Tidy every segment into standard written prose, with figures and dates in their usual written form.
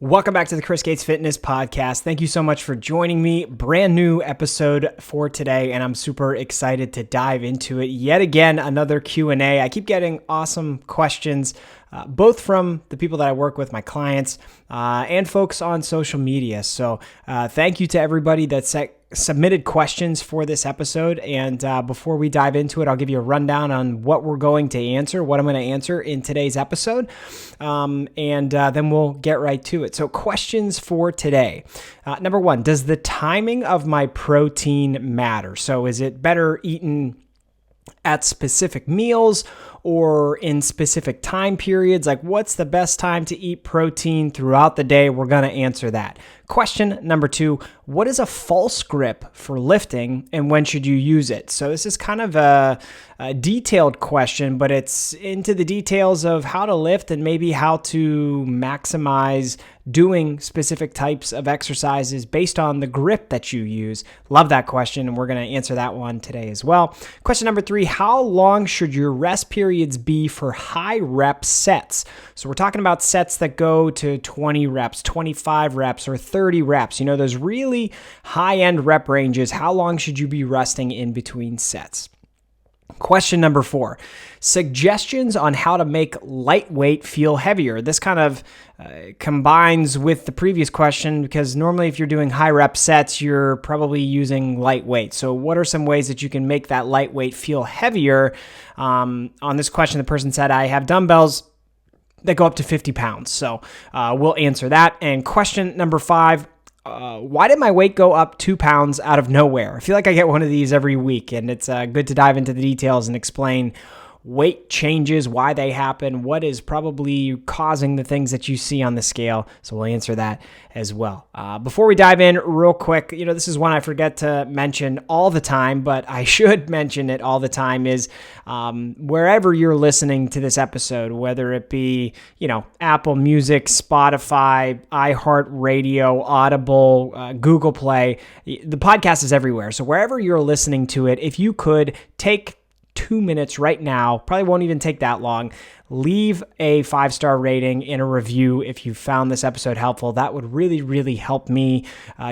Welcome back to the Chris Gates Fitness Podcast. Thank you so much for joining me. Brand new episode for today, and I'm super excited to dive into it. Yet again, another Q&A. I keep getting awesome questions, both from the people that I work with, my clients, and folks on social media. So thank you to everybody that submitted questions for this episode. And before we dive into it, I'll give you a rundown on what we're going to answer, what I'm going to answer in today's episode. And then we'll get right to it. So questions for today. Number one, does the timing of my protein matter? So is it better eaten at specific meals or in specific time periods? Like, what's the best time to eat protein throughout the day? We're going to answer that. Question number two, what is a false grip for lifting and when should you use it? So this is kind of a detailed question, but it's into the details of how to lift and maybe how to maximize doing specific types of exercises based on the grip that you use. Love that question, and we're going to answer that one today as well. Question number three, how long should your rest periods be for high rep sets? So we're talking about sets that go to 20 reps, 25 reps, or 30 reps. You know, those really high-end rep ranges. How long should you be resting in between sets? Question number four, suggestions on how to make lightweight feel heavier. This kind of combines with the previous question because normally if you're doing high rep sets, you're probably using lightweight. So what are some ways that you can make that lightweight feel heavier? On this question, the person said, I have dumbbells that go up to 50 pounds. So we'll answer that. And question number five, why did my weight go up 2 pounds out of nowhere? I feel like I get one of these every week, and it's good to dive into the details and explain weight changes, why they happen, what is probably causing the things that you see on the scale. So we'll answer that as well. Before we dive in real quick, you know, this is one I forget to mention all the time, but I should mention it all the time is wherever you're listening to this episode, whether it be, you know, Apple Music, Spotify, iHeartRadio, Audible, Google Play, the podcast is everywhere. So wherever you're listening to it, if you could take 2 minutes right now, probably won't even take that long, leave a 5-star rating and a review if you found this episode helpful. That would really, really help me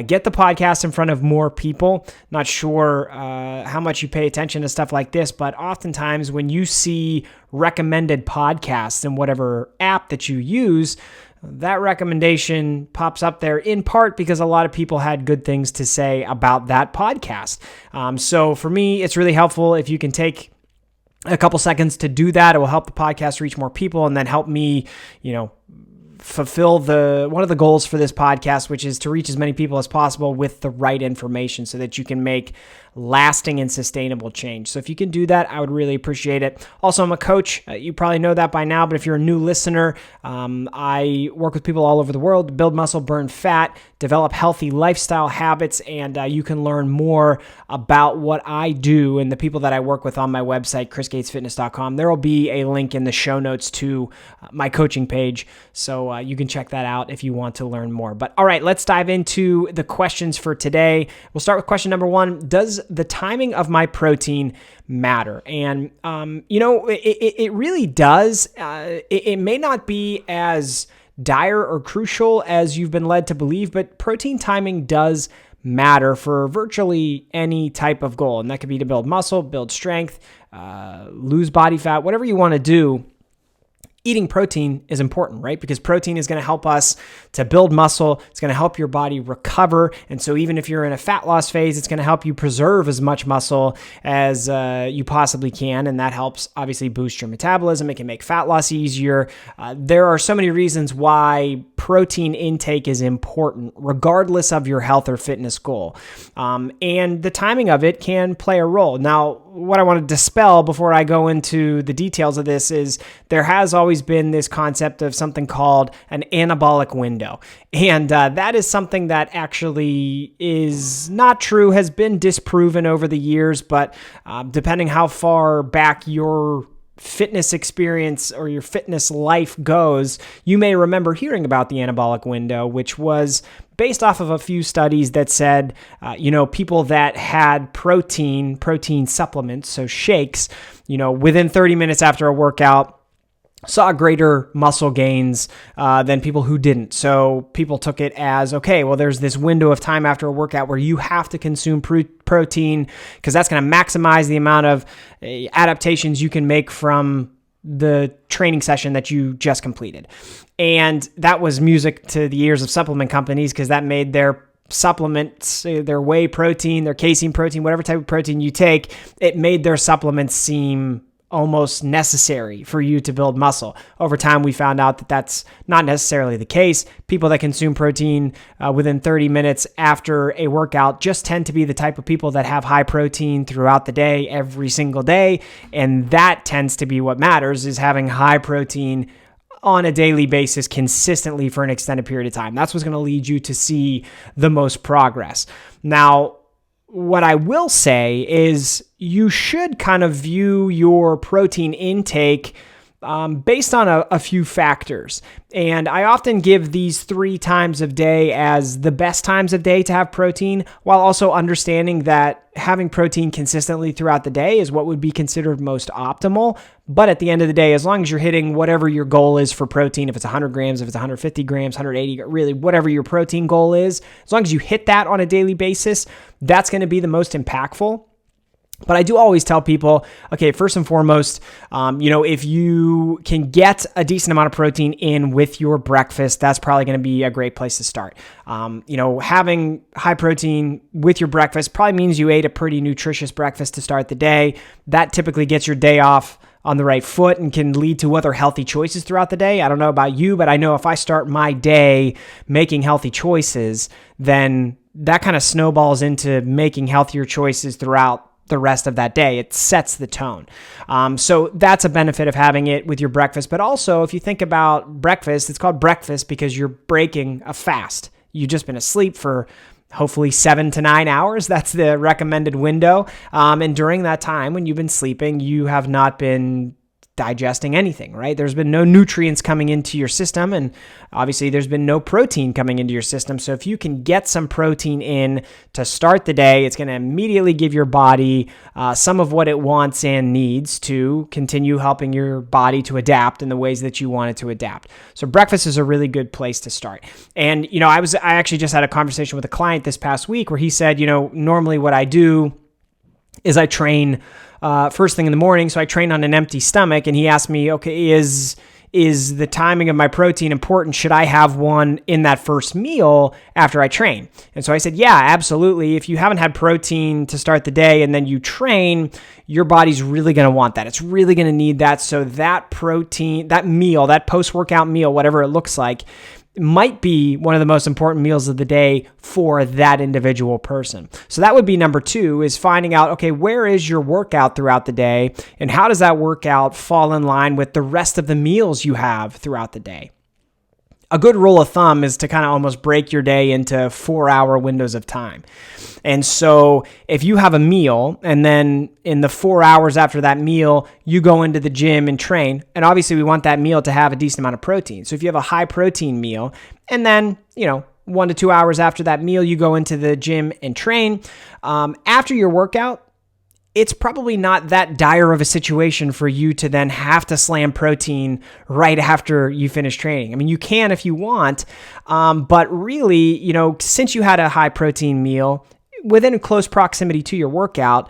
get the podcast in front of more people. Not sure how much you pay attention to stuff like this, but oftentimes when you see recommended podcasts in whatever app that you use, that recommendation pops up there in part because a lot of people had good things to say about that podcast. So for me, it's really helpful if you can take a couple seconds to do that. It will help the podcast reach more people and then help me, you know, fulfill one of the goals for this podcast, which is to reach as many people as possible with the right information so that you can make lasting and sustainable change. So if you can do that, I would really appreciate it. Also, I'm a coach. You probably know that by now, but if you're a new listener, I work with people all over the world to build muscle, burn fat, develop healthy lifestyle habits, and you can learn more about what I do and the people that I work with on my website, chrisgatesfitness.com. There will be a link in the show notes to my coaching page, so you can check that out if you want to learn more. But all right, let's dive into the questions for today. We'll start with question number one. Does the timing of my protein matter? And, you know, it really does. It may not be as dire or crucial as you've been led to believe, but protein timing does matter for virtually any type of goal. And that could be to build muscle, build strength, lose body fat, whatever you want to do. Eating protein is important, right? Because protein is going to help us to build muscle. It's going to help your body recover. And so even if you're in a fat loss phase, it's going to help you preserve as much muscle as you possibly can. And that helps obviously boost your metabolism. It can make fat loss easier. There are so many reasons why protein intake is important, regardless of your health or fitness goal. And the timing of it can play a role. Now, what I want to dispel before I go into the details of this is there has always been this concept of something called an anabolic window. And that is something that actually is not true, has been disproven over the years, but depending how far back your fitness experience or your fitness life goes, you may remember hearing about the anabolic window, which was based off of a few studies that said, people that had protein supplements, so shakes, within 30 minutes after a workout, saw greater muscle gains than people who didn't. So people took it as, okay, well, there's this window of time after a workout where you have to consume protein because that's going to maximize the amount of adaptations you can make from the training session that you just completed. And that was music to the ears of supplement companies because that made their supplements, their whey protein, their casein protein, whatever type of protein you take, it made their supplements seem almost necessary for you to build muscle. Over time, we found out that that's not necessarily the case. People that consume protein within 30 minutes after a workout just tend to be the type of people that have high protein throughout the day, every single day. And that tends to be what matters, is having high protein on a daily basis consistently for an extended period of time. That's what's going to lead you to see the most progress. Now, what I will say is you should kind of view your protein intake based on a few factors. And I often give these 3 times of day as the best times of day to have protein, while also understanding that having protein consistently throughout the day is what would be considered most optimal. But at the end of the day, as long as you're hitting whatever your goal is for protein, if it's 100 grams, if it's 150 grams, 180, really whatever your protein goal is, as long as you hit that on a daily basis, that's going to be the most impactful. But I do always tell people, okay, first and foremost, if you can get a decent amount of protein in with your breakfast, that's probably going to be a great place to start. Having high protein with your breakfast probably means you ate a pretty nutritious breakfast to start the day. That typically gets your day off on the right foot and can lead to other healthy choices throughout the day. I don't know about you, but I know if I start my day making healthy choices, then that kind of snowballs into making healthier choices throughout the rest of that day. It sets the tone. So that's a benefit of having it with your breakfast. But also, if you think about breakfast, it's called breakfast because you're breaking a fast. You've just been asleep for hopefully 7 to 9 hours. That's the recommended window. And during that time when you've been sleeping, you have not been digesting anything, right? There's been no nutrients coming into your system, and obviously there's been no protein coming into your system. So if you can get some protein in to start the day, it's going to immediately give your body some of what it wants and needs to continue helping your body to adapt in the ways that you want it to adapt. So breakfast is a really good place to start. And, I actually just had a conversation with a client this past week where he said, normally what I do is I train first thing in the morning. So I train on an empty stomach, and he asked me, okay, is the timing of my protein important? Should I have one in that first meal after I train? And so I said, yeah, absolutely. If you haven't had protein to start the day and then you train, your body's really going to want that. It's really going to need that. So that protein, that meal, that post-workout meal, whatever it looks like, might be one of the most important meals of the day for that individual person. So that would be number 2, is finding out, okay, where is your workout throughout the day, and how does that workout fall in line with the rest of the meals you have throughout the day? A good rule of thumb is to kind of almost break your day into 4-hour windows of time. And so if you have a meal and then in the 4 hours after that meal, you go into the gym and train, and obviously we want that meal to have a decent amount of protein. So if you have a high protein meal and then, 1 to 2 hours after that meal, you go into the gym and train, after your workout, it's probably not that dire of a situation for you to then have to slam protein right after you finish training. I mean, you can if you want, but really, since you had a high protein meal within close proximity to your workout,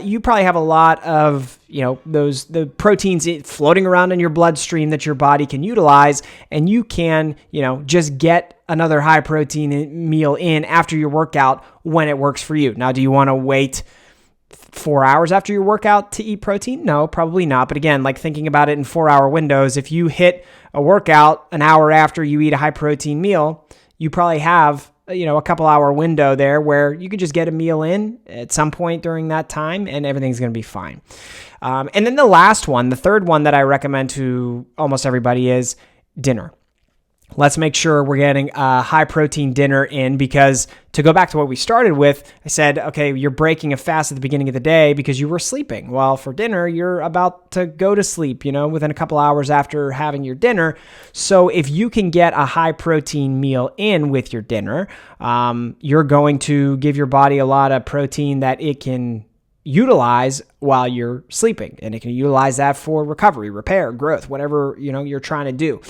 you probably have a lot of, the proteins floating around in your bloodstream that your body can utilize, and you can, just get another high protein meal in after your workout when it works for you. Now, do you want to wait 4 hours after your workout to eat protein? No, probably not. But again, like thinking about it in 4-hour windows, if you hit a workout an hour after you eat a high protein meal, you probably have, a couple hour window there where you could just get a meal in at some point during that time and everything's going to be fine. And then the last one, the third one that I recommend to almost everybody is dinner. Let's make sure we're getting a high protein dinner in, because to go back to what we started with, I said, okay, you're breaking a fast at the beginning of the day because you were sleeping. Well, for dinner, you're about to go to sleep, within a couple hours after having your dinner. So if you can get a high protein meal in with your dinner, you're going to give your body a lot of protein that it can utilize while you're sleeping, and it can utilize that for recovery, repair, growth, whatever you're trying to do.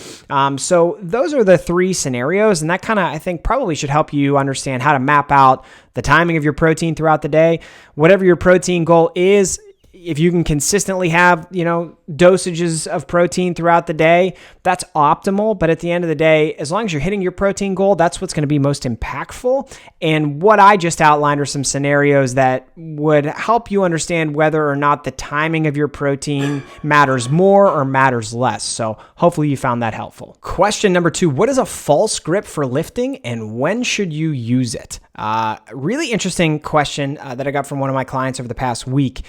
So those are the three scenarios, and that kind of, I think, probably should help you understand how to map out the timing of your protein throughout the day. Whatever your protein goal is, if you can consistently have, dosages of protein throughout the day, that's optimal. But at the end of the day, as long as you're hitting your protein goal, that's what's going to be most impactful. And what I just outlined are some scenarios that would help you understand whether or not the timing of your protein matters more or matters less. So hopefully you found that helpful. Question number 2, what is a false grip for lifting and when should you use it? Really interesting question that I got from one of my clients over the past week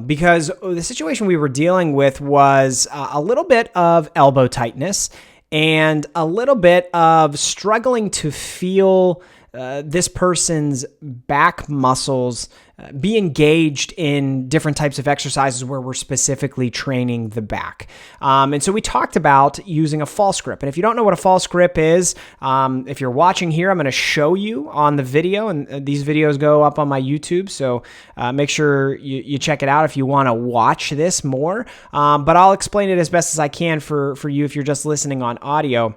because the situation we were dealing with was a little bit of elbow tightness and a little bit of struggling to feel this person's back muscles be engaged in different types of exercises where we're specifically training the back. And so we talked about using a false grip. And if you don't know what a false grip is, if you're watching here, I'm going to show you on the video, and these videos go up on my YouTube. So make sure you check it out if you want to watch this more. But I'll explain it as best as I can for you if you're just listening on audio.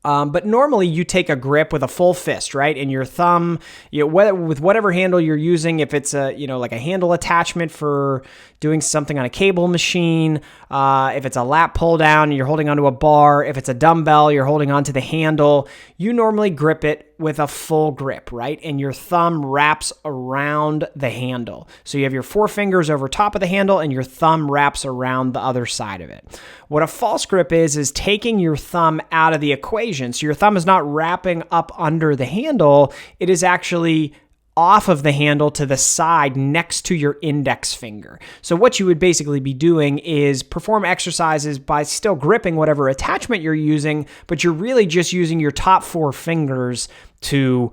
But normally you take a grip with a full fist, right? And your thumb, with whatever handle you're using, if it's like a handle attachment for doing something on a cable machine, if it's a lat pull down, you're holding onto a bar, if it's a dumbbell, you're holding onto the handle, you normally grip it with a full grip, right? And your thumb wraps around the handle. So you have your 4 fingers over top of the handle and your thumb wraps around the other side of it. What a false grip is taking your thumb out of the equation. So your thumb is not wrapping up under the handle. It is actually off of the handle to the side next to your index finger. So what you would basically be doing is perform exercises by still gripping whatever attachment you're using, but you're really just using your top 4 fingers to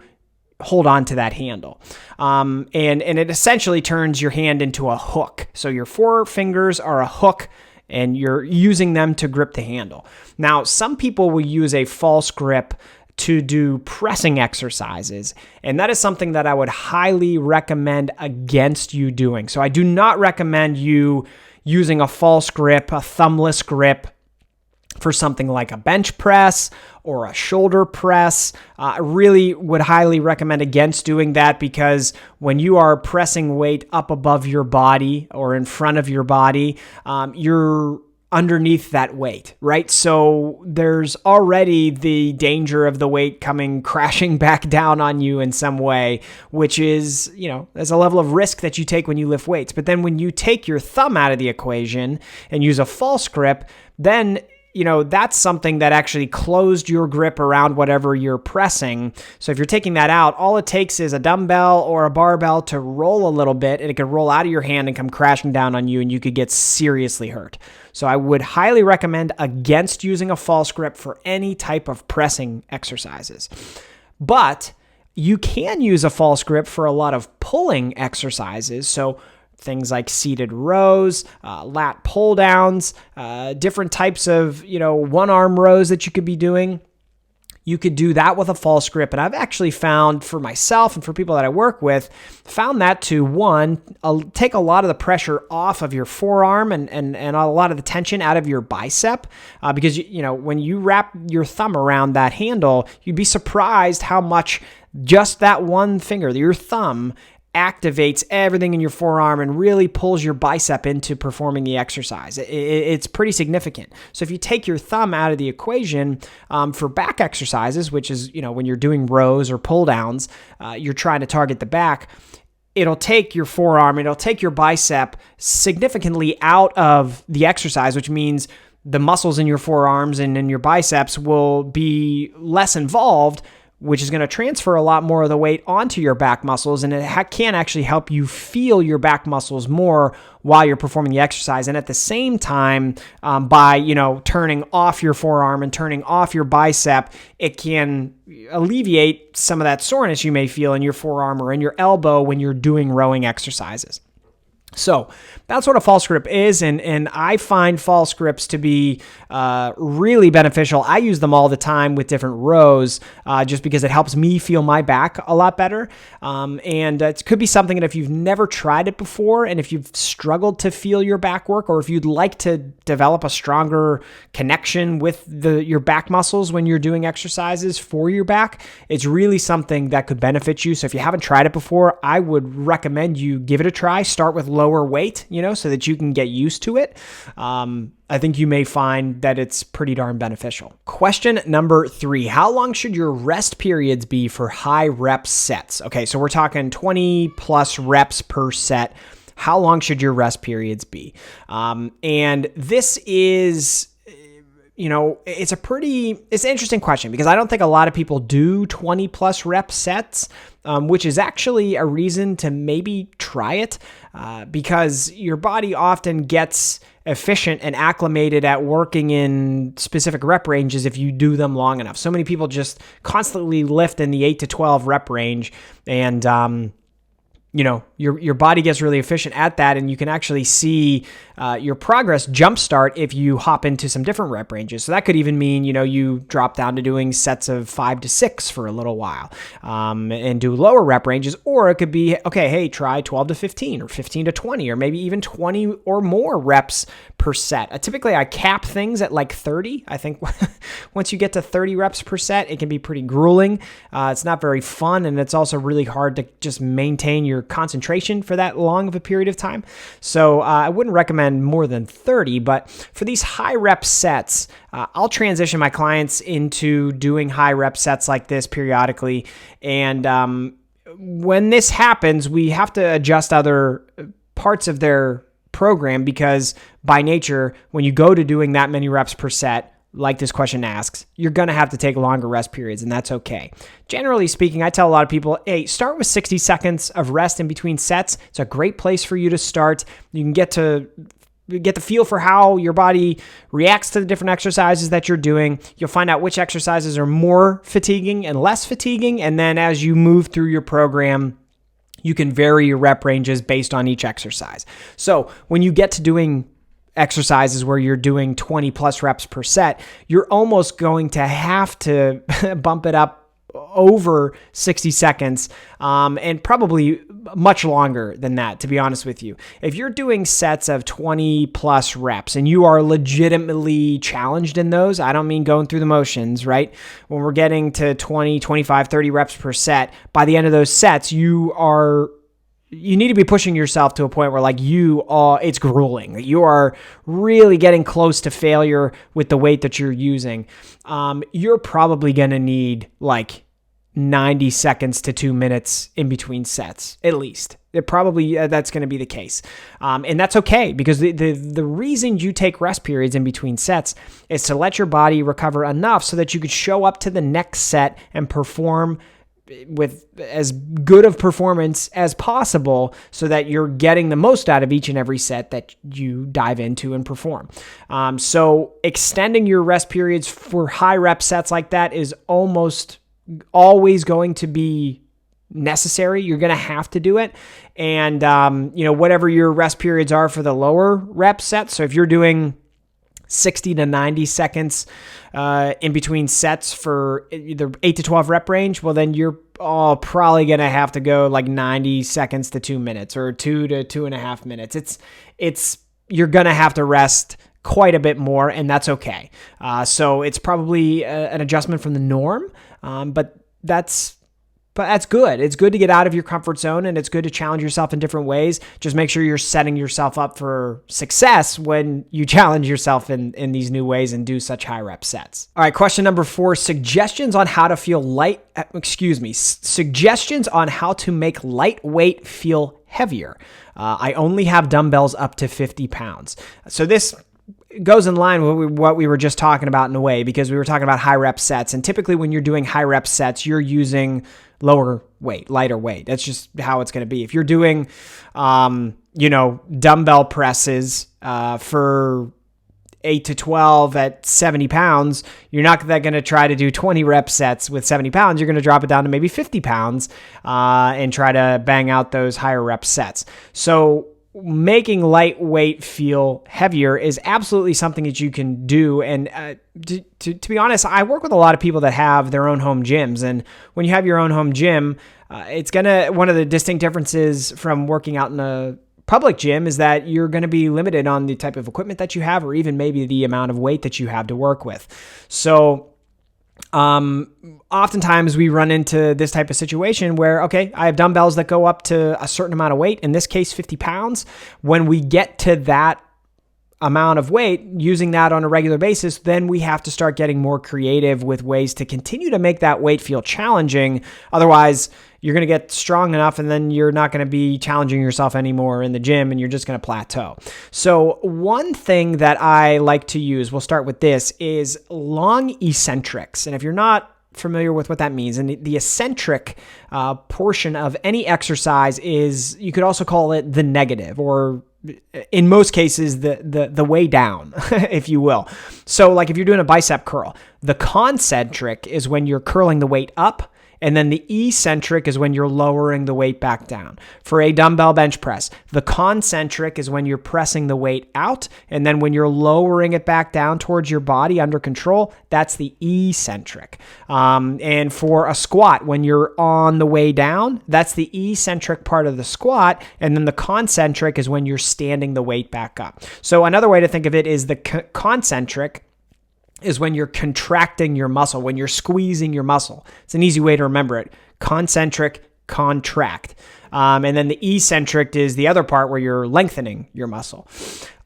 hold on to that handle. And it essentially turns your hand into a hook. So your 4 fingers are a hook and you're using them to grip the handle. Now, some people will use a false grip to do pressing exercises. And that is something that I would highly recommend against you doing. So I do not recommend you using a false grip, a thumbless grip for something like a bench press or a shoulder press. I really would highly recommend against doing that because when you are pressing weight up above your body or in front of your body, you're underneath that weight, right? So there's already the danger of the weight coming crashing back down on you in some way, which is, there's a level of risk that you take when you lift weights. But then when you take your thumb out of the equation and use a false grip, then that's something that actually closed your grip around whatever you're pressing. So if you're taking that out, all it takes is a dumbbell or a barbell to roll a little bit, and it could roll out of your hand and come crashing down on you, and you could get seriously hurt. So I would highly recommend against using a false grip for any type of pressing exercises. But you can use a false grip for a lot of pulling exercises. So things like seated rows, lat pull downs, different types of, one arm rows that you could be doing. You could do that with a false grip. And I've actually found for myself and for people that I work with, found that to take a lot of the pressure off of your forearm and a lot of the tension out of your bicep. Because, when you wrap your thumb around that handle, you'd be surprised how much just that one finger, your thumb, activates everything in your forearm and really pulls your bicep into performing the exercise. It's pretty significant. So if you take your thumb out of the equation for back exercises, which is, when you're doing rows or pull downs, you're trying to target the back, it'll take your forearm, it'll take your bicep significantly out of the exercise, which means the muscles in your forearms and in your biceps will be less involved, which is going to transfer a lot more of the weight onto your back muscles, and it can actually help you feel your back muscles more while you're performing the exercise. And at the same time, by turning off your forearm and turning off your bicep, it can alleviate some of that soreness you may feel in your forearm or in your elbow when you're doing rowing exercises. So that's what a false grip is, and I find false grips to be really beneficial. I use them all the time with different rows just because it helps me feel my back a lot better. And it could be something that if you've never tried it before, and if you've struggled to feel your back work, or if you'd like to develop a stronger connection with your back muscles when you're doing exercises for your back, it's really something that could benefit you. So if you haven't tried it before, I would recommend you give it a try. Start with lower weight, so that you can get used to it. I think you may find that it's pretty darn beneficial. Question number 3, how long should your rest periods be for high rep sets? Okay, so we're talking 20 plus reps per set. How long should your rest periods be? And this is, it's an interesting question because I don't think a lot of people do 20 plus rep sets, which is actually a reason to maybe try it because your body often gets efficient and acclimated at working in specific rep ranges if you do them long enough. So many people just constantly lift in the 8 to 12 rep range, and your body gets really efficient at that, and you can actually see your progress jumpstart if you hop into some different rep ranges. So that could even mean, you drop down to doing sets of 5 to 6 for a little while and do lower rep ranges. Or it could be, okay, hey, try 12 to 15 or 15 to 20 or maybe even 20 or more reps per set. Typically, I cap things at like 30. I think once you get to 30 reps per set, it can be pretty grueling. It's not very fun, and it's also really hard to just maintain your concentration for that long of a period of time. So I wouldn't recommend more than 30, but for these high rep sets, I'll transition my clients into doing high rep sets like this periodically. And when this happens, we have to adjust other parts of their program because by nature, when you go to doing that many reps per set, like this question asks, you're going to have to take longer rest periods, and that's okay. Generally speaking, I tell a lot of people, hey, start with 60 seconds of rest in between sets. It's a great place for you to start. You can get the feel for how your body reacts to the different exercises that you're doing. You'll find out which exercises are more fatiguing and less fatiguing, and then as you move through your program, you can vary your rep ranges based on each exercise. So when you get to doing exercises where you're doing 20 plus reps per set, you're almost going to have to bump it up over 60 seconds and probably much longer than that, to be honest with you. If you're doing sets of 20 plus reps and you are legitimately challenged in those, I don't mean going through the motions, right? When we're getting to 20, 25, 30 reps per set, by the end of those sets, you need to be pushing yourself to a point where it's grueling. You are really getting close to failure with the weight that you're using. You're probably going to need 90 seconds to 2 minutes in between sets, at least. That's going to be the case. And that's okay because the reason you take rest periods in between sets is to let your body recover enough so that you could show up to the next set and perform with as good of performance as possible so that you're getting the most out of each and every set that you dive into and perform. So extending your rest periods for high rep sets like that is almost always going to be necessary. You're going to have to do it. And, whatever your rest periods are for the lower rep sets. So if you're doing 60 to 90 seconds in between sets for either 8 to 12 rep range, well, then you're probably going to have to go 90 seconds to 2 minutes or 2 to 2.5 minutes. You're going to have to rest quite a bit more, and that's okay. So it's probably an adjustment from the norm, but that's good. It's good to get out of your comfort zone, and it's good to challenge yourself in different ways. Just make sure you're setting yourself up for success when you challenge yourself in these new ways and do such high rep sets. All right, question number 4, suggestions on how to make lightweight feel heavier. I only have dumbbells up to 50 pounds. So this goes in line with what we were just talking about in a way, because we were talking about high rep sets. And typically when you're doing high rep sets, you're using lower weight, lighter weight. That's just how it's going to be. If you're doing, dumbbell presses for 8 to 12 at 70 pounds, you're not going to try to do 20 rep sets with 70 pounds. You're going to drop it down to maybe 50 pounds and try to bang out those higher rep sets. So making lightweight feel heavier is absolutely something that you can do. And to be honest, I work with a lot of people that have their own home gyms. And when you have your own home gym, one of the distinct differences from working out in a public gym is that you're going to be limited on the type of equipment that you have, or even maybe the amount of weight that you have to work with. So oftentimes we run into this type of situation where, okay, I have dumbbells that go up to a certain amount of weight, in this case, 50 pounds. When we get to that amount of weight, using that on a regular basis, then we have to start getting more creative with ways to continue to make that weight feel challenging. Otherwise, you're going to get strong enough and then you're not going to be challenging yourself anymore in the gym and you're just going to plateau. So one thing that I like to use, we'll start with this, is long eccentrics. And if you're not familiar with what that means, and the eccentric portion of any exercise is, you could also call it the negative, or in most cases, the way down, if you will. So like if you're doing a bicep curl, the concentric is when you're curling the weight up, and then the eccentric is when you're lowering the weight back down. For a dumbbell bench press, the concentric is when you're pressing the weight out, and then when you're lowering it back down towards your body under control, that's the eccentric. And for a squat, when you're on the way down, that's the eccentric part of the squat, and then the concentric is when you're standing the weight back up. So another way to think of it is the concentric is when you're contracting your muscle, when you're squeezing your muscle. It's an easy way to remember it. Concentric, contract. And then the eccentric is the other part where you're lengthening your muscle.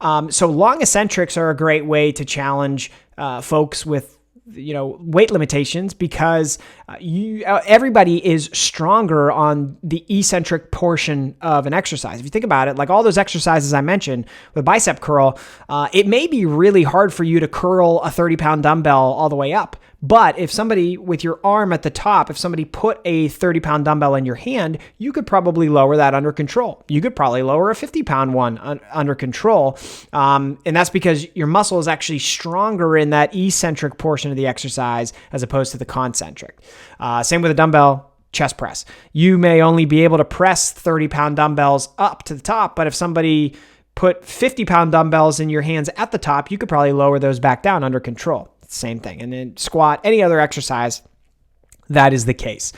So long eccentrics are a great way to challenge folks with weight limitations, because everybody is stronger on the eccentric portion of an exercise. If you think about it, like all those exercises I mentioned with bicep curl, it may be really hard for you to curl a 30-pound dumbbell all the way up. But if somebody with your arm at the top, if somebody put a 30-pound dumbbell in your hand, you could probably lower that under control. You could probably lower a 50-pound one under control. And that's because your muscle is actually stronger in that eccentric portion of the exercise as opposed to the concentric. Same with a dumbbell chest press. You may only be able to press 30-pound dumbbells up to the top, but if somebody put 50-pound dumbbells in your hands at the top, you could probably lower those back down under control. Same thing. And then squat, any other exercise, that is the case.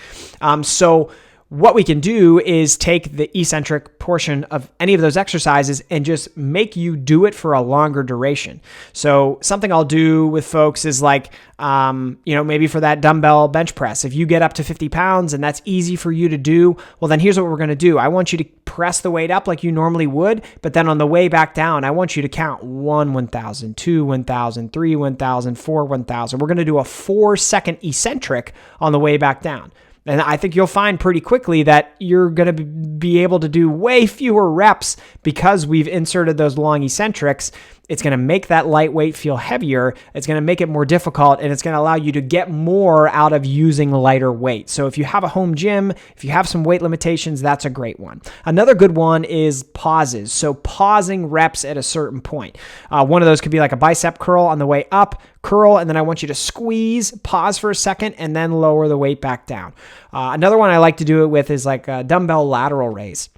So what we can do is take the eccentric portion of any of those exercises and just make you do it for a longer duration. So something I'll do with folks is like, maybe for that dumbbell bench press, if you get up to 50 pounds and that's easy for you to do, well, then here's what we're going to do. I want you to press the weight up like you normally would, but then on the way back down, I want you to count 1,000, 2, 1,000, 3, 1,000, 4, 1,000. We're going to do a 4-second eccentric on the way back down. And I think you'll find pretty quickly that you're going to be able to do way fewer reps because we've inserted those long eccentrics. It's going to make that lightweight feel heavier. It's going to make it more difficult, and it's going to allow you to get more out of using lighter weight. So if you have a home gym, if you have some weight limitations, that's a great one. Another good one is pauses. So pausing reps at a certain point. One of those could be like a bicep curl on the way up, curl, and then I want you to squeeze, pause for a second, and then lower the weight back down. Another one I like to do it with is like a dumbbell lateral raise.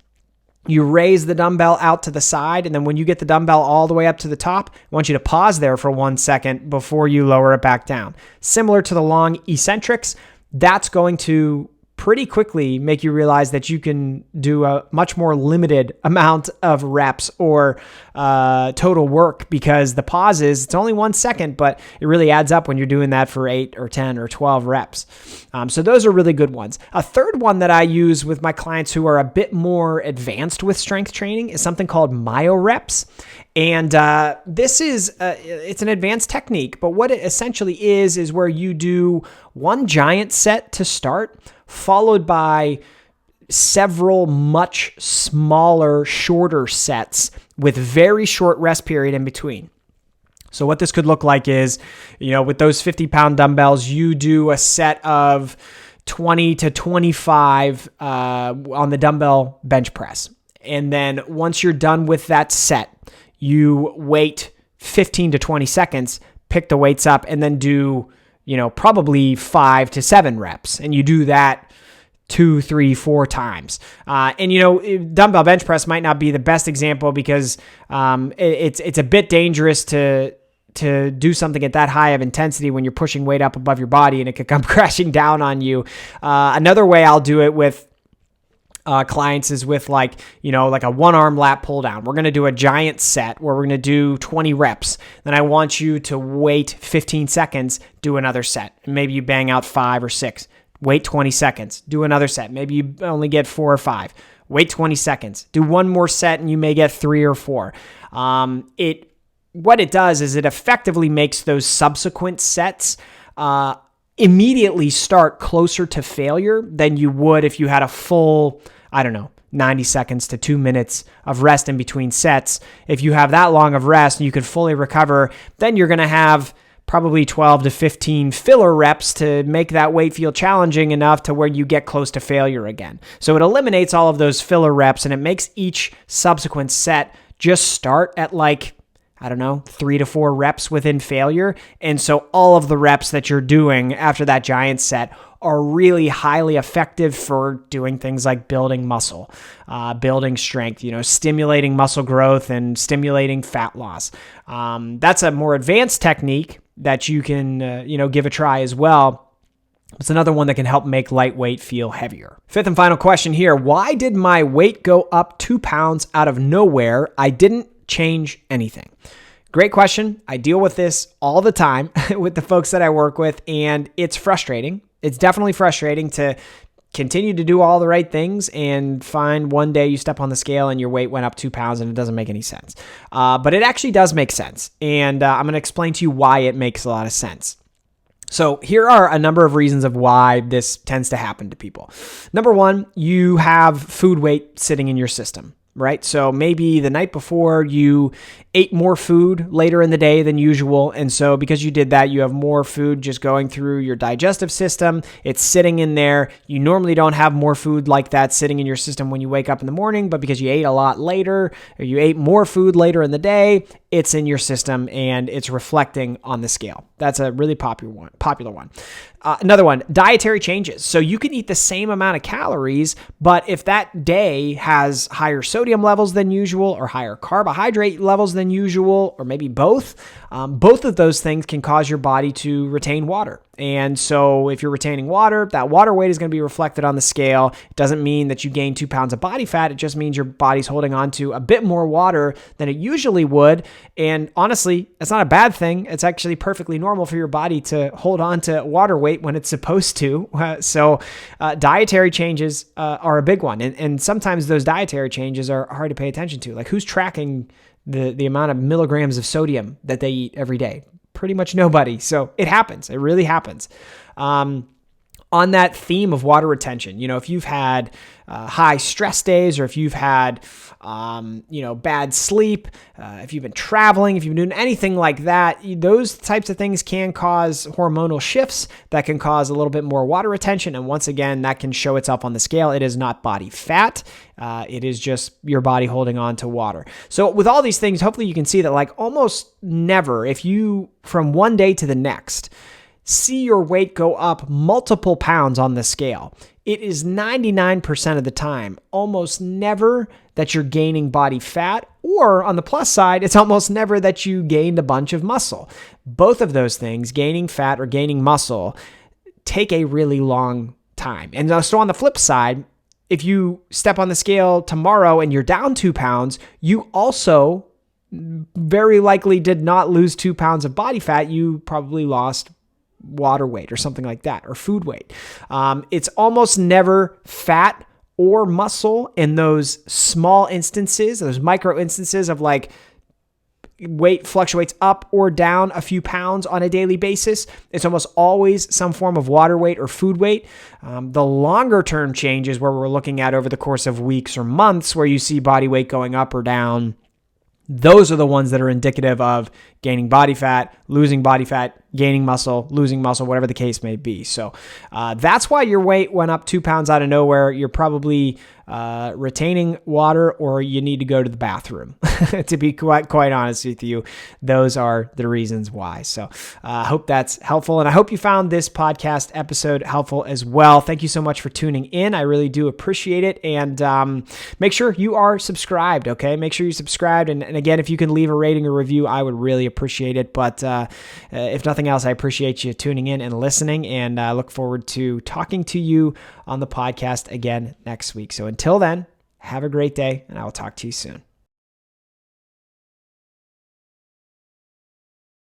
You raise the dumbbell out to the side, and then when you get the dumbbell all the way up to the top, I want you to pause there for 1 second before you lower it back down. Similar to the long eccentrics, that's going to pretty quickly make you realize that you can do a much more limited amount of reps or total work, because the pauses, it's only 1 second, but it really adds up when you're doing that for 8 or 10 or 12 reps. So those are really good ones. A third one that I use with my clients who are a bit more advanced with strength training is something called myo reps. And this is, it's an advanced technique, but what it essentially is where you do one giant set to start, followed by several much smaller, shorter sets with very short rest period in between. So what this could look like is, with those 50-pound dumbbells, you do a set of 20 to 25 on the dumbbell bench press. And then once you're done with that set, you wait 15 to 20 seconds, pick the weights up, and then do, probably 5 to 7 reps. And you do that 2, 3, 4 times. And dumbbell bench press might not be the best example because it's a bit dangerous to do something at that high of intensity when you're pushing weight up above your body and it could come crashing down on you. Another way I'll do it with clients is with like a one-arm lat pull down. We're going to do a giant set where we're going to do 20 reps. Then I want you to wait 15 seconds, do another set. Maybe you bang out 5 or 6. Wait 20 seconds, do another set. Maybe you only get 4 or 5. Wait 20 seconds, do one more set and you may get 3 or 4. What it does is it effectively makes those subsequent sets immediately start closer to failure than you would if you had a full, 90 seconds to 2 minutes of rest in between sets. If you have that long of rest and you can fully recover, then you're going to have probably 12 to 15 filler reps to make that weight feel challenging enough to where you get close to failure again. So it eliminates all of those filler reps and it makes each subsequent set just start at 3 to 4 reps within failure. And so all of the reps that you're doing after that giant set are really highly effective for doing things like building muscle, building strength, stimulating muscle growth and stimulating fat loss. That's a more advanced technique that you can, give a try as well. It's another one that can help make lightweight feel heavier. Fifth and final question here. Why did my weight go up 2 pounds out of nowhere? I didn't change anything. Great question. I deal with this all the time with the folks that I work with, and it's frustrating. It's definitely frustrating to continue to do all the right things and find one day you step on the scale and your weight went up 2 pounds and it doesn't make any sense. But it actually does make sense. And I'm going to explain to you why it makes a lot of sense. So here are a number of reasons of why this tends to happen to people. Number one, you have food weight sitting in your system, right? So maybe the night before you ate more food later in the day than usual. And so because you did that, you have more food just going through your digestive system. It's sitting in there. You normally don't have more food like that sitting in your system when you wake up in the morning, but because you ate a lot later or you ate more food later in the day, it's in your system and it's reflecting on the scale. That's a really popular one. Another one, dietary changes. So you can eat the same amount of calories, but if that day has higher sodium levels than usual or higher carbohydrate levels than usual, or maybe both of those things can cause your body to retain water. And so if you're retaining water, that water weight is going to be reflected on the scale. It doesn't mean that you gain 2 pounds of body fat. It just means your body's holding on to a bit more water than it usually would. And honestly, it's not a bad thing. It's actually perfectly normal for your body to hold on to water weight when it's supposed to. So dietary changes are a big one. And sometimes those dietary changes are hard to pay attention to. Like who's tracking the amount of milligrams of sodium that they eat every day? Pretty much nobody. So it happens. It really happens. On that theme of water retention, if you've had high stress days or if you've had, bad sleep, if you've been traveling, if you've been doing anything like that, those types of things can cause hormonal shifts that can cause a little bit more water retention. And once again, that can show itself on the scale. It is not body fat. It is just your body holding on to water. So with all these things, hopefully you can see that almost never, if you from one day to the next, see your weight go up multiple pounds on the scale, it is 99% of the time, almost never that you're gaining body fat, or on the plus side, it's almost never that you gained a bunch of muscle. Both of those things, gaining fat or gaining muscle, take a really long time. And so on the flip side, if you step on the scale tomorrow and you're down 2 pounds, you also very likely did not lose 2 pounds of body fat. You probably lost water weight or something like that, or food weight. It's almost never fat or muscle in those small instances, those micro instances of weight fluctuates up or down a few pounds on a daily basis. It's almost always some form of water weight or food weight. The longer term changes where we're looking at over the course of weeks or months where you see body weight going up or down, those are the ones that are indicative of gaining body fat, losing body fat, gaining muscle, losing muscle, whatever the case may be. So that's why your weight went up 2 pounds out of nowhere. You're probably retaining water, or you need to go to the bathroom. To be quite honest with you, those are the reasons why. So I hope that's helpful, and I hope you found this podcast episode helpful as well. Thank you so much for tuning in. I really do appreciate it, and make sure you are subscribed, okay? Make sure you subscribed, and again, if you can leave a rating or review, I would really appreciate it. But if nothing else, I appreciate you tuning in and listening, and I look forward to talking to you on the podcast again next week. So until then, have a great day, and I will talk to you soon.